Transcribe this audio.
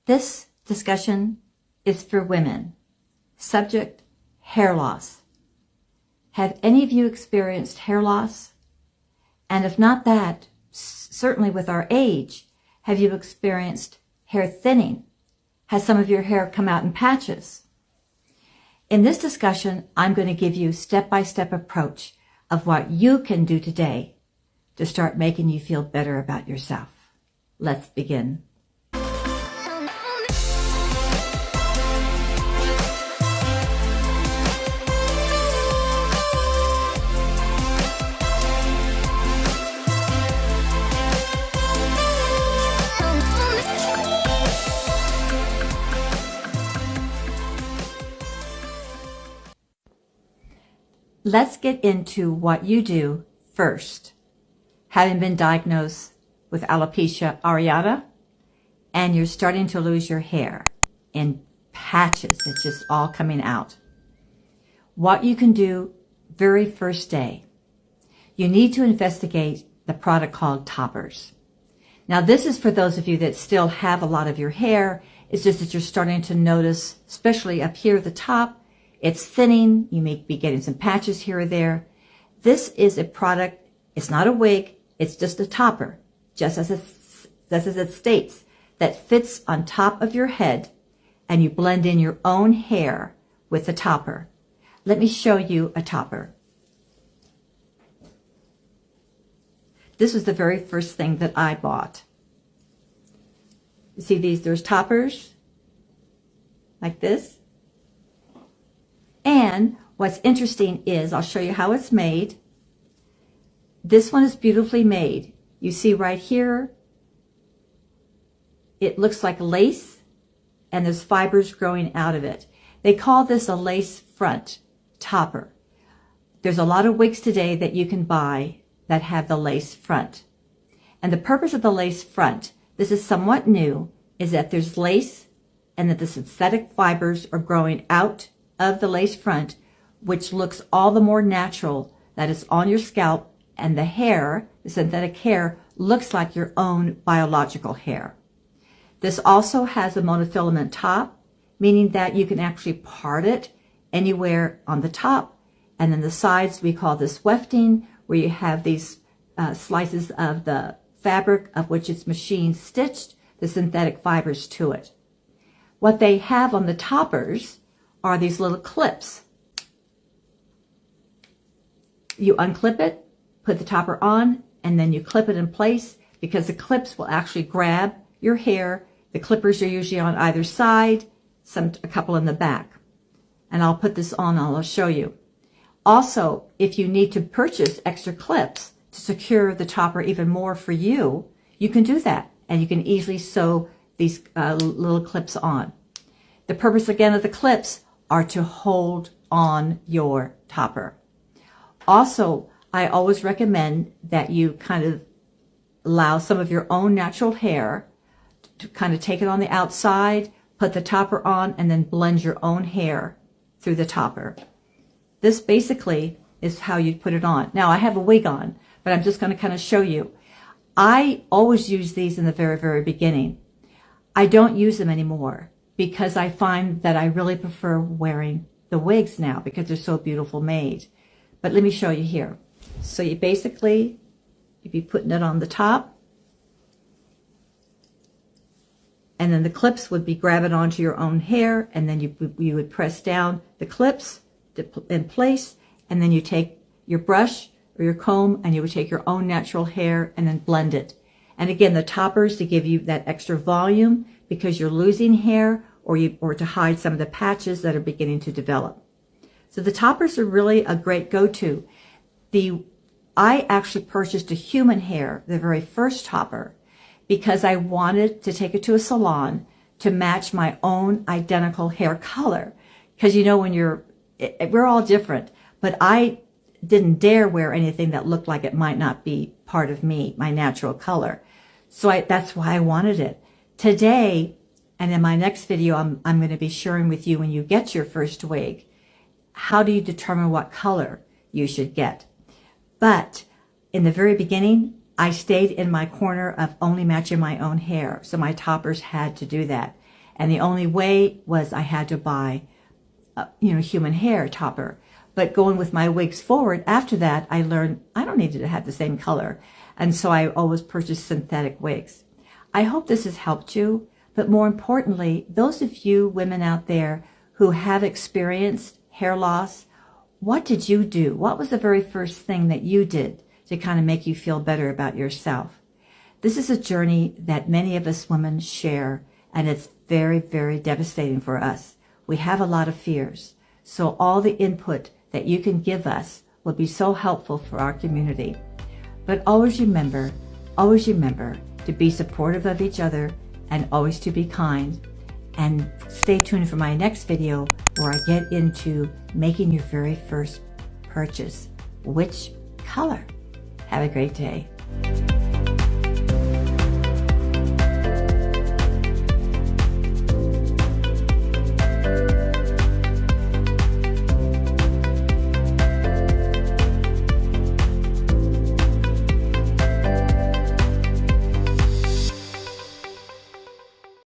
This discussion is for women. Subject, hair loss. Have any of you experienced hair loss? And if not that, certainly with our age, have you experienced hair thinning? Has some of your hair come out in patches? In this discussion, I'm going to give you a step-by-step approach of what you can do today to start making you feel better about yourself. Let's begin. Let's get into what you do first. Having been diagnosed with alopecia areata, and you're starting to lose your hair in patches, it's just all coming out. What you can do very first day, you need to investigate the product called toppers. Now this is for those of you that still have a lot of your hair. It's just that you're starting to notice, especially up here at the top, it's thinning. You may be getting some patches here or there. This is a product, it's not a wig, it's just a topper, just as it states, that fits on top of your head, and you blend in your own hair with the topper. Let me show you a topper. This was the very first thing that I bought. You see these, there's toppers like this. And what's interesting is, I'll show you how it's made. This one is beautifully made. You see right here, it looks like lace, and there's fibers growing out of it. They call this a lace front topper. There's a lot of wigs today that you can buy that have the lace front. And the purpose of the lace front, this is somewhat new, is that there's lace and that the synthetic fibers are growing out of the lace front, which looks all the more natural that it's on your scalp, and the hair, the synthetic hair, looks like your own biological hair. This also has a monofilament top, meaning that you can actually part it anywhere on the top, and then the sides, we call this wefting, where you have these slices of the fabric of which it's machine stitched, the synthetic fibers to it. What they have on the toppers are these little clips. You unclip it, put the topper on, and then you clip it in place, because the clips will actually grab your hair. The clippers are usually on either side, a couple in the back. And I'll put this on, I'll show you. Also, if you need to purchase extra clips to secure the topper even more for you, you can do that, and you can easily sew these little clips on. The purpose again of the clips are to hold on your topper. Also, I always recommend that you kind of allow some of your own natural hair to kind of take it on the outside, put the topper on, and then blend your own hair through the topper. This basically is how you put it on. Now, I have a wig on, but I'm just going to kind of show you. I always use these in the very, very beginning. I don't use them anymore, because I find that I really prefer wearing the wigs now because they're so beautiful made. But let me show you here. So you basically, you'd be putting it on the top, and then the clips would be grabbing onto your own hair, and then you would press down the clips in place, and then you take your brush or your comb, and you would take your own natural hair and then blend it. And again, the toppers to give you that extra volume, because you're losing hair, or to hide some of the patches that are beginning to develop. So the toppers are really a great go-to. I actually purchased a human hair, the very first topper, because I wanted to take it to a salon to match my own identical hair color. Because you know, when we're all different, but I didn't dare wear anything that looked like it might not be part of me, my natural color. So that's why I wanted it. Today, and in my next video, I'm going to be sharing with you, when you get your first wig, how do you determine what color you should get. But in the very beginning, I stayed in my corner of only matching my own hair. So my toppers had to do that. And the only way was I had to buy, human hair topper. But going with my wigs forward, after that, I learned I don't need to have the same color. And so I always purchased synthetic wigs. I hope this has helped you. But more importantly, those of you women out there who have experienced hair loss, what did you do? What was the very first thing that you did to kind of make you feel better about yourself? This is a journey that many of us women share, and it's very, very devastating for us. We have a lot of fears. So all the input that you can give us will be so helpful for our community. But always remember to be supportive of each other and always to be kind. And stay tuned for my next video where I get into making your very first purchase. Which color? Have a great day.